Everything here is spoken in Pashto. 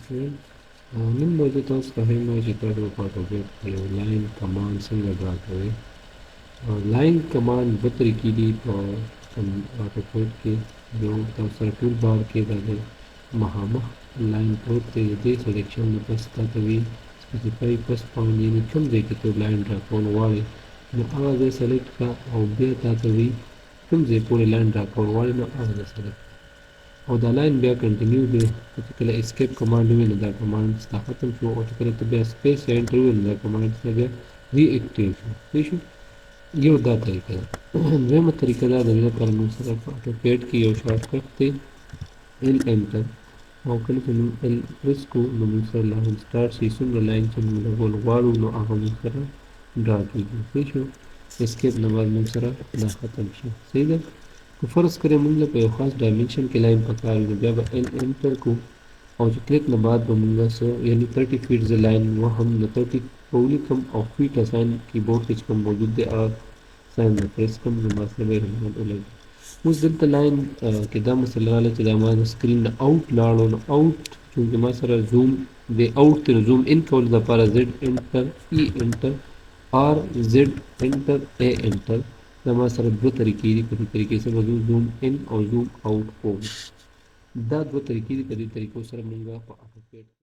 student none मौजूद तौर पर मौजूद AutoCAD के लाइन कमांड څنګه ډرا کوي लाइन कमांड دو طریقې دي په AutoCAD کې یو تاسو سره ټول بار کې د مخامخ لاین پروت دی د دې سلیکشن نه پس تاسو وی سپیسیفای پس پاوند یعنی کوم ځای کې ته لاین ډرا کول غواړئ نو هغه ځای سلیکټ کا او بیا تاسو وی کوم ځای پورې لاین ډرا کول غواړئ نو هغه ځای سلیکټ او دا لاین بیا کنټینیو دی چې کله اسکیپ کمانډ وي نو دا کمانډ ستا ختم شو او چې کله ته بیا سپیس یا انټر وي نو دا کمانډ ستا بیا ری ایکټیو شو صحیح شو یو دا طریقه ده دویمه طریقه دا د دې لپاره موږ سره په AutoCAD کې یو شارټ کټ دی ال انټر او کله چې موږ ال پرس کوو نو موږ سره لاین سټارټ شي څومره لاین چې موږ لګول غواړو نو هغه موږ سره ډرا کېږي صحیح شو اسکیپ نه بعد موږ سره دا ختم شي صحیح ده که فرض کړئ موږ له په یو خاص ډایمنشن کې لاین پکار وي نو بیا به ال انټر کوو او چې کلیک نه بعد به موږ څه یعنی 30 فیټ زه لاین وهم نو 30 به ولیکم او فیټ اساین کیبورډ کې چې کوم موجود دی هغه ساین به پریس کړم نو ما سره به ولګي اوس دلته لاین کې دا مسله راغله چې دا ما د سکرین نه اوټ لاړو نو اوټ چونکې ما سره زوم دی اوټ ته زوم ان کولو دپاره زد انټر ای انټر آر زد انټر ا انټر دا ما سره دوه طریقې دي په دې طریقې سره به زوم ان او زوم اوټ کوم دا دوه طریقې دي په دې طریقو سره موږ په AutoCAD